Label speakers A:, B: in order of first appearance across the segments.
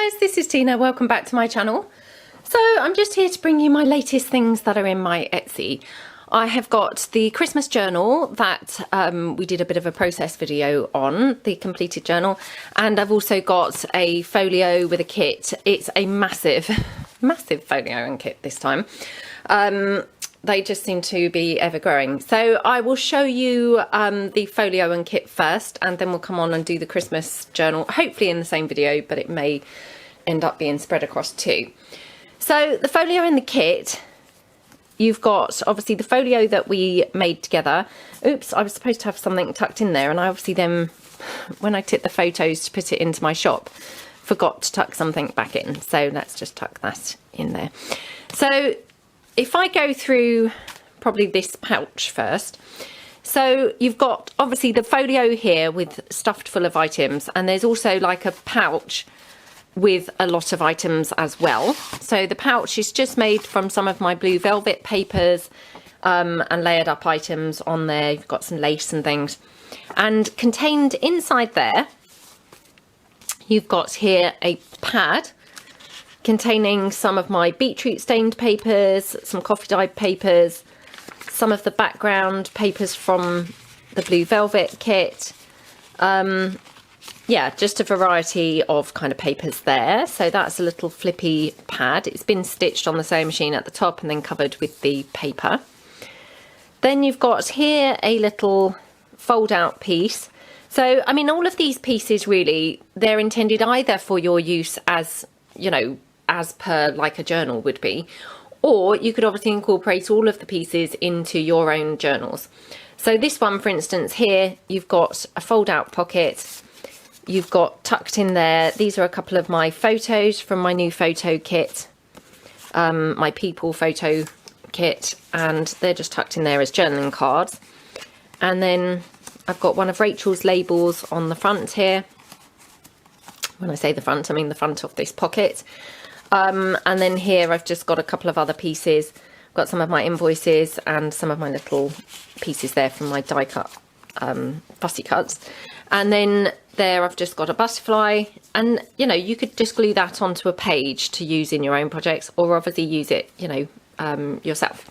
A: guys, this is Tina. Welcome back to my channel. So I'm just here to bring you my latest things that are in my Etsy. I have got the Christmas journal that we did a bit of a process video on, the completed journal, and I've also got a folio with a kit. It's a massive folio and kit this time. They just seem to be ever growing. So I will show you the folio and kit first, and then we'll come on and do the Christmas journal, hopefully in the same video, but it may end up being spread across two. So the folio and the kit, you've got obviously the folio that we made together. Oops, I was supposed to have something tucked in there, and I obviously then, when I took the photos to put it into my shop, forgot to tuck something back in. So let's just tuck that in there. So if I go through probably this pouch first, so you've got obviously the folio here with stuffed full of items, and there's also like a pouch with a lot of items as well. So the pouch is just made from some of my blue velvet papers and layered up items on there. You've got some lace and things, and contained inside there you've got here a pad containing some of my beetroot stained papers, some coffee dyed papers, some of the background papers from the blue velvet kit. Yeah, just a variety of kind of papers there. So that's a little flippy pad. It's been stitched on the sewing machine at the top and then covered with the paper. Then you've got here a little fold out piece. So, I mean, all of these pieces really, they're intended either for your use as, you know, as per like a journal would be, or you could obviously incorporate all of the pieces into your own journals. So this one, for instance, here you've got a fold out pocket, you've got tucked in there, these are a couple of my photos from my new photo kit, my people photo kit, and they're just tucked in there as journaling cards. And then I've got one of Rachel's labels on the front here. When I say the front, I mean the front of this pocket. And then here I've just got a couple of other pieces. I've got some of my invoices and some of my little pieces there from my die cut fussy cuts. And then there I've just got a butterfly, and you know, you could just glue that onto a page to use in your own projects, or obviously use it, you know, yourself.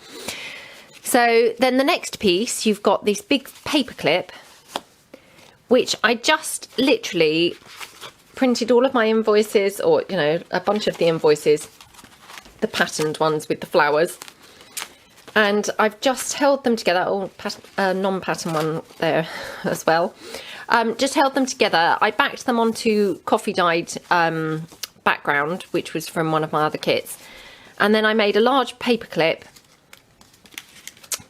A: So then the next piece, you've got this big paper clip, which I just literally printed all of my invoices, or you know, a bunch of the invoices, the patterned ones with the flowers, and I've just held them together. Oh, non-pattern one there as well. Just held them together. I backed them onto coffee dyed background, which was from one of my other kits, and then I made a large paper clip,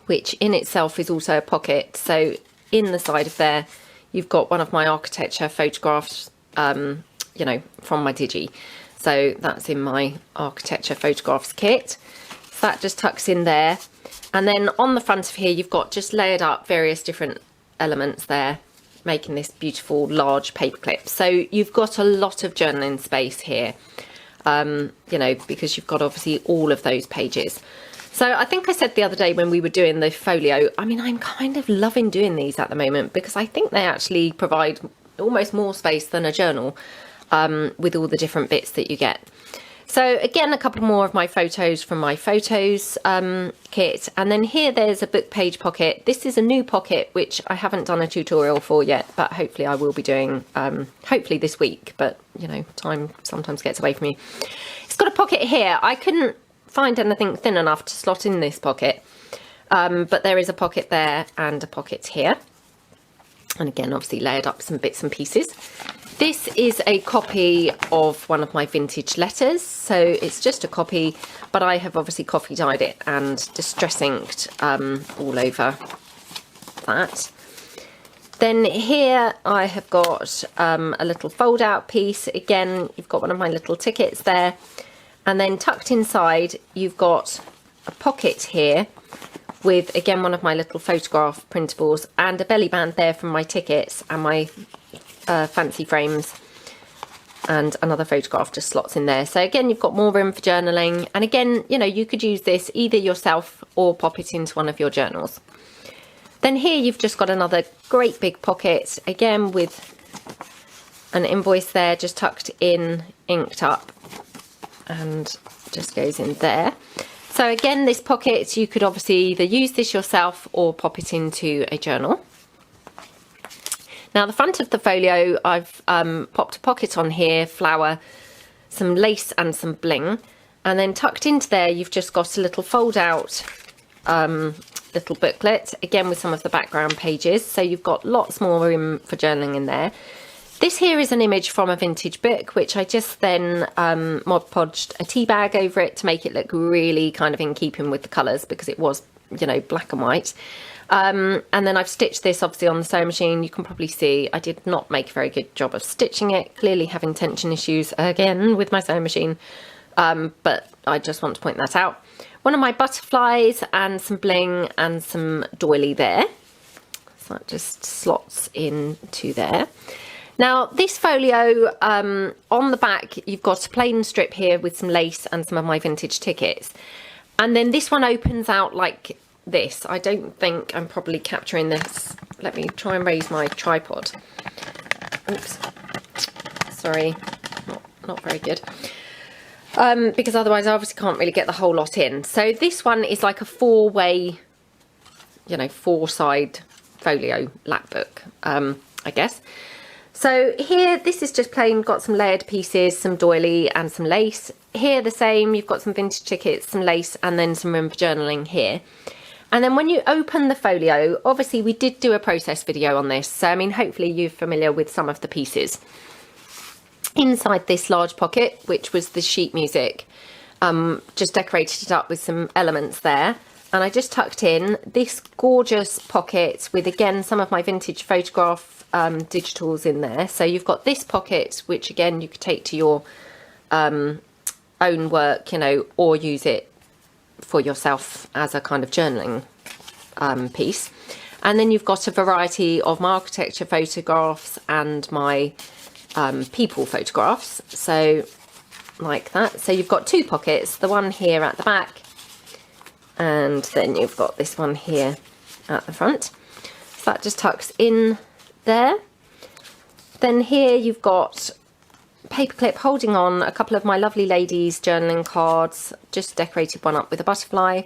A: which in itself is also a pocket. So in the side of there you've got one of my architecture photographs, you know, from my digi. So that's in my architecture photographs kit. So that just tucks in there. And then on the front of here, you've got just layered up various different elements there, making this beautiful large paper clip. So you've got a lot of journaling space here, you know, because you've got obviously all of those pages. So I think I said the other day when we were doing the folio, I mean, I'm kind of loving doing these at the moment because I think they actually provide almost more space than a journal, with all the different bits that you get. So again, a couple more of my photos from my photos kit, and then here there's a book page pocket. This is a new pocket which I haven't done a tutorial for yet, but hopefully I will be doing hopefully this week, but you know, time sometimes gets away from me. It's got a pocket here. I couldn't find anything thin enough to slot in this pocket, but there is a pocket there and a pocket here. And again, obviously layered up some bits and pieces. This is a copy of one of my vintage letters. So it's just a copy, but I have obviously coffee dyed it and distress inked all over that. Then here I have got a little fold out piece. Again, you've got one of my little tickets there. And then tucked inside, you've got a pocket here with, again, one of my little photograph printables and a belly band there from my tickets and my fancy frames, and another photograph just slots in there. So again, you've got more room for journaling. And again, you know, you could use this either yourself or pop it into one of your journals. Then here you've just got another great big pocket, again with an invoice there just tucked in, inked up, and just goes in there. So again, this pocket, you could obviously either use this yourself or pop it into a journal. Now the front of the folio, I've popped a pocket on here, flower, some lace and some bling. And then tucked into there, you've just got a little fold out little booklet, again with some of the background pages. So you've got lots more room for journaling in there. This here is an image from a vintage book, which I just then Mod Podged a tea bag over it to make it look really kind of in keeping with the colours, because it was, you know, black and white. And then I've stitched this obviously on the sewing machine. You can probably see I did not make a very good job of stitching it. Clearly having tension issues again with my sewing machine. But I just want to point that out. One of my butterflies and some bling and some doily there. So that just slots into there. Now this folio, on the back, you've got a plain strip here with some lace and some of my vintage tickets. And then this one opens out like this. I don't think I'm probably capturing this. Let me try and raise my tripod. Oops. Sorry, not very good. Because otherwise I obviously can't really get the whole lot in. So this one is like a four-way, you know, four-side folio lapbook, I guess. So here, this is just plain, got some layered pieces, some doily and some lace. Here the same, you've got some vintage tickets, some lace, and then some room for journaling here. And then when you open the folio, obviously we did do a process video on this. So, I mean, hopefully you're familiar with some of the pieces. Inside this large pocket, which was the sheet music, just decorated it up with some elements there. And I just tucked in this gorgeous pocket with, again, some of my vintage photograph digitals in there. So you've got this pocket, which again, you could take to your own work, you know, or use it for yourself as a kind of journaling piece. And then you've got a variety of my architecture photographs and my people photographs, so like that. So you've got two pockets, the one here at the back, and then you've got this one here at the front. So that just tucks in there. Then here you've got paperclip holding on a couple of my lovely ladies journaling cards, just decorated one up with a butterfly.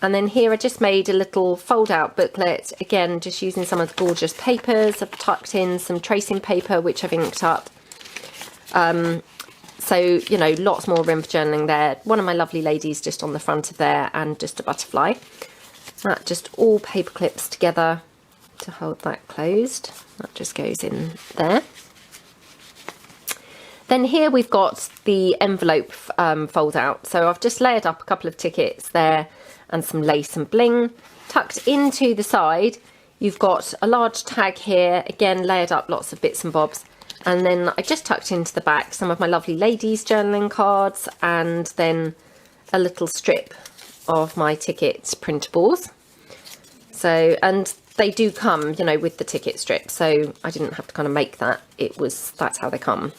A: And then here I just made a little fold out booklet, again just using some of the gorgeous papers. I've tucked in some tracing paper which I've inked up. So, you know, lots more room for journaling there. One of my lovely ladies just on the front of there, and just a butterfly. That just all paper clips together to hold that closed. That just goes in there. Then here we've got the envelope fold out. So I've just layered up a couple of tickets there and some lace and bling. Tucked into the side, you've got a large tag here, again layered up lots of bits and bobs. And then I just tucked into the back some of my lovely ladies journaling cards, and then a little strip of my ticket printables. So, and they do come, you know, with the ticket strip, so I didn't have to kind of make that. That's how they come.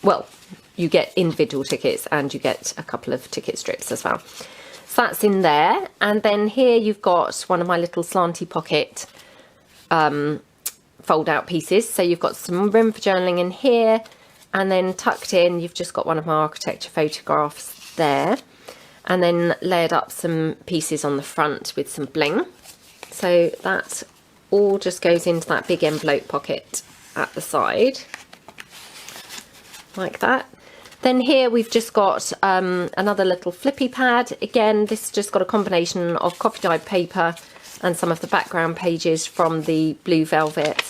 A: Well, you get individual tickets and you get a couple of ticket strips as well. So that's in there. And then here you've got one of my little slanty pocket fold out pieces. So you've got some room for journaling in here, and then tucked in, you've just got one of my architecture photographs there, and then layered up some pieces on the front with some bling. So that all just goes into that big envelope pocket at the side, like that. Then here we've just got another little flippy pad. Again, this has just got a combination of coffee dyed paper and some of the background pages from the blue velvet,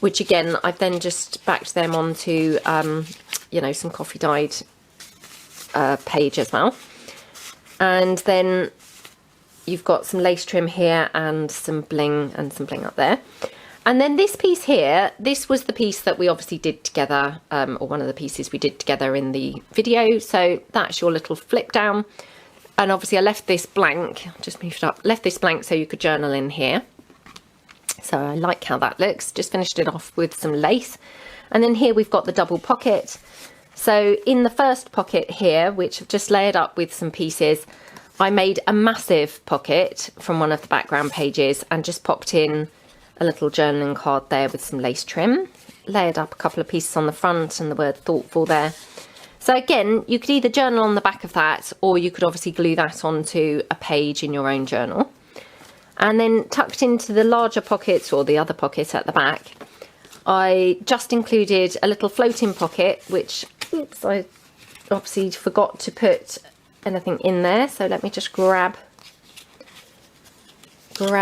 A: which again, I've then just backed them onto, you know, some coffee dyed page as well. And then you've got some lace trim here and some bling up there. And then this piece here, this was the piece that we obviously did together, or one of the pieces we did together in the video. So that's your little flip down. And obviously I left this blank, just moved it up, left this blank so you could journal in here. So I like how that looks. Just finished it off with some lace. And then here we've got the double pocket. So in the first pocket here, which I've just layered up with some pieces, I made a massive pocket from one of the background pages and just popped in a little journaling card there with some lace trim. layered up a couple of pieces on the front and the word thoughtful there. So again, you could either journal on the back of that, or you could obviously glue that onto a page in your own journal. And then tucked into the larger pockets, or the other pocket at the back, I just included a little floating pocket, which, oops, I obviously forgot to put anything in there. So let me just grab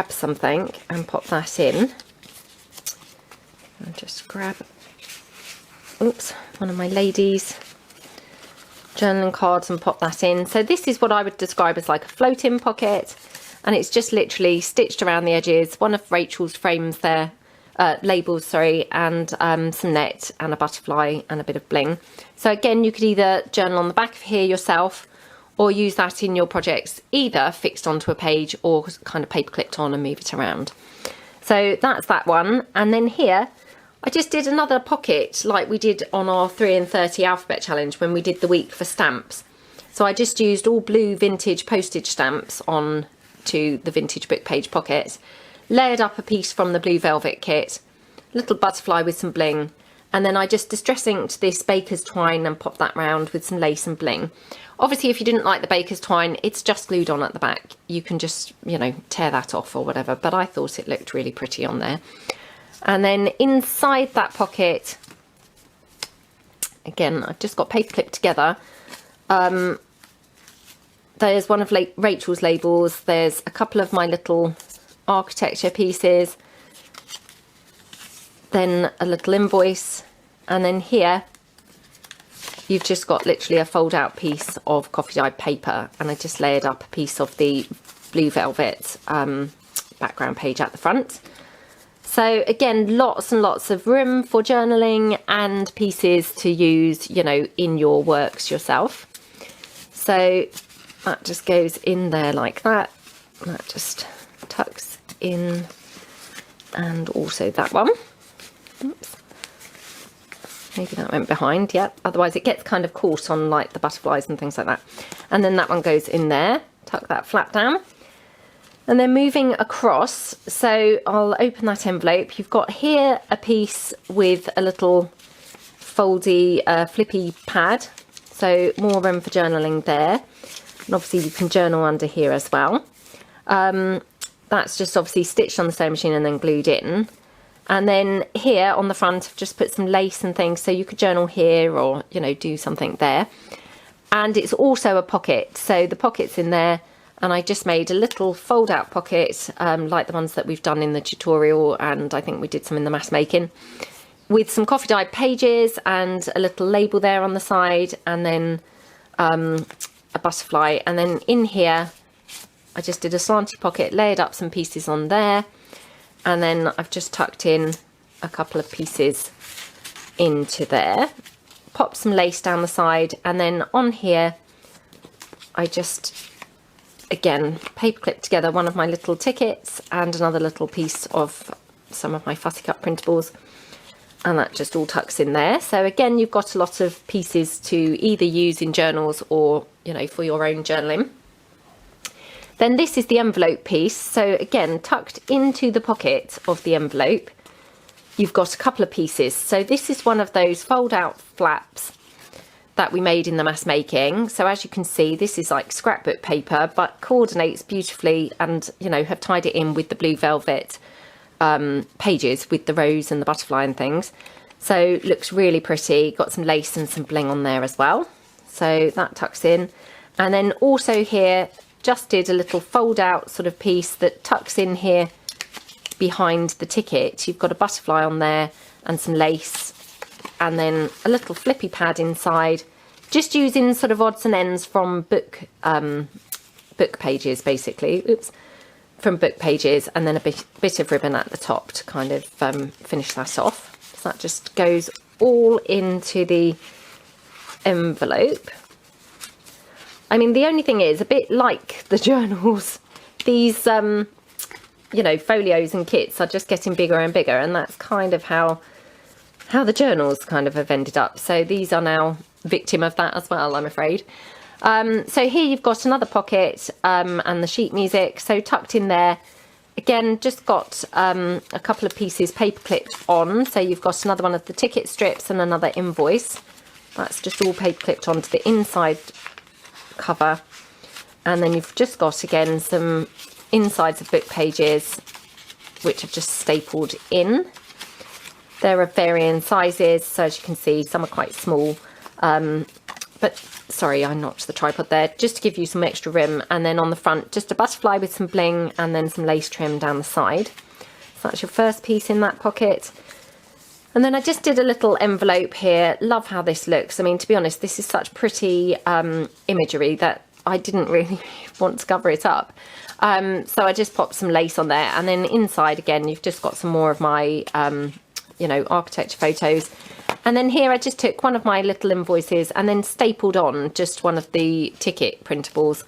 A: something and pop that in. I'll just grab, oops, one of my ladies' journaling cards and pop that in. So this is what I would describe as like a floating pocket, and it's just literally stitched around the edges. One of Rachel's frames there, labels, sorry, and some net and a butterfly and a bit of bling. So again, you could either journal on the back of here yourself, or use that in your projects, either fixed onto a page or kind of paper clipped on and move it around. So that's that one. And then here, I just did another pocket like we did on our 3 and 30 alphabet challenge when we did the week for stamps. So I just used all blue vintage postage stamps on to the vintage book page pocket, layered up a piece from the blue velvet kit, little butterfly with some bling, and then I just distress inked this baker's twine and popped that round with some lace and bling. Obviously, if you didn't like the baker's twine, it's just glued on at the back. You can just, you know, tear that off or whatever, but I thought it looked really pretty on there. And then inside that pocket, again, I've just got paper clipped together. There's one of Rachel's labels. There's a couple of my little architecture pieces. Then a little invoice. And then here, you've just got literally a fold out piece of coffee dyed paper. And I just layered up a piece of the blue velvet background page at the front. So again, lots and lots of room for journaling and pieces to use, you know, in your works yourself. So that just goes in there like that. That just tucks in, and also that one. Oops. Maybe that went behind, yeah. Otherwise it gets kind of caught on like the butterflies and things like that. And then that one goes in there, tuck that flat down. And then moving across, so I'll open that envelope. You've got here a piece with a little foldy, flippy pad. So more room for journaling there. And obviously you can journal under here as well. That's just obviously stitched on the sewing machine and then glued in. And then here on the front, I've just put some lace and things, so you could journal here or, you know, do something there. And it's also a pocket, so the pocket's in there. And I just made a little fold out pocket, like the ones that we've done in the tutorial, and I think we did some in the mass making, with some coffee dyed pages and a little label there on the side, and then a butterfly. And then in here, I just did a slanty pocket, layered up some pieces on there, and then I've just tucked in a couple of pieces into there, popped some lace down the side, and then on here, I just, again, paper clipped together one of my little tickets and another little piece of some of my fussy cut printables, and that just all tucks in there. So again, you've got a lot of pieces to either use in journals or, you know, for your own journaling. Then this is the envelope piece. So again, tucked into the pocket of the envelope, you've got a couple of pieces. So this is one of those fold out flaps that we made in the mass making. So as you can see, this is like scrapbook paper, but coordinates beautifully, and, you know, have tied it in with the blue velvet pages with the rose and the butterfly and things. So looks really pretty. Got some lace and some bling on there as well. So that tucks in. And then also here, just did a little fold out sort of piece that tucks in here behind the ticket. You've got a butterfly on there and some lace, and then a little flippy pad inside, just using sort of odds and ends from book pages, basically. Oops, from book pages, and then a bit of ribbon at the top to kind of finish that off. So that just goes all into the envelope. I mean, the only thing is, a bit like the journals, these you know, folios and kits are just getting bigger and bigger, and that's kind of how the journals kind of have ended up. So these are now victim of that as well, I'm afraid. So here you've got another pocket and the sheet music. So tucked in there, again, just got a couple of pieces paper clipped on. So you've got another one of the ticket strips and another invoice. That's just all paper clipped onto the inside cover. And then you've just got, again, some insides of book pages, which I've just stapled in. There are varying sizes, so as you can see, some are quite small. But sorry, I knocked the tripod there, just to give you some extra room. And then on the front, just a butterfly with some bling and then some lace trim down the side. So that's your first piece in that pocket. And then I just did a little envelope here. Love how this looks. I mean, to be honest, this is such pretty imagery that I didn't really want to cover it up. So I just popped some lace on there. And then inside, again, you've just got some more of my, you know, architecture photos. And then here I just took one of my little invoices and then stapled on just one of the ticket printables,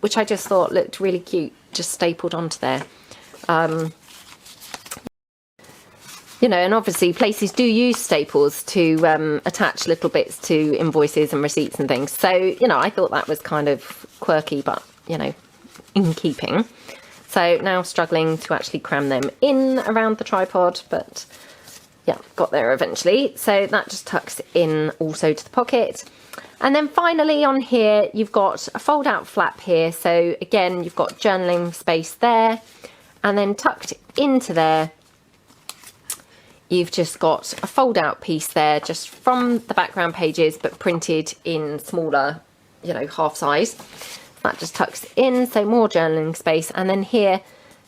A: which I just thought looked really cute, just stapled onto there. You know, and obviously places do use staples to attach little bits to invoices and receipts and things. So, you know, I thought that was kind of quirky, but, you know, in keeping. So now struggling to actually cram them in around the tripod, but yeah, got there eventually. So that just tucks in also to the pocket. And then finally on here, you've got a fold out flap here. So again, you've got journaling space there, and then tucked into there, you've just got a fold out piece there just from the background pages, but printed in smaller, you know, half size. That just tucks in, so more journaling space. And then here,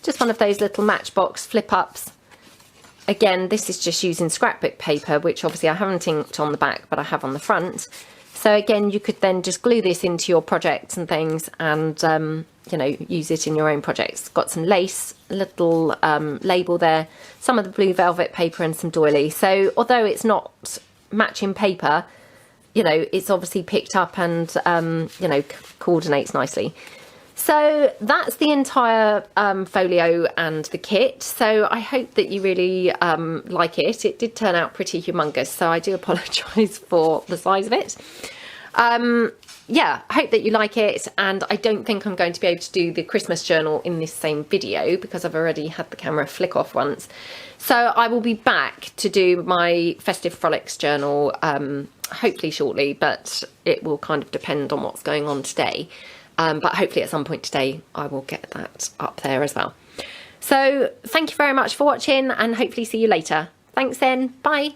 A: just one of those little Matchbox flip ups. Again, this is just using scrapbook paper, which obviously I haven't inked on the back, but I have on the front. So again, you could then just glue this into your projects and things and, you know, use it in your own projects. Got some lace, a little label there, some of the blue velvet paper and some doily. So although it's not matching paper, you know, it's obviously picked up and, you know, coordinates nicely. So that's the entire folio and the kit. So I hope that you really like it. It did turn out pretty humongous, so I do apologise for the size of it. Yeah, I hope that you like it, and I don't think I'm going to be able to do the Christmas journal in this same video because I've already had the camera flick off once. So I will be back to do my Festive Frolics journal hopefully shortly, but it will kind of depend on what's going on today. But hopefully at some point today I will get that up there as well. So thank you very much for watching, and hopefully see you later. Thanks then, bye.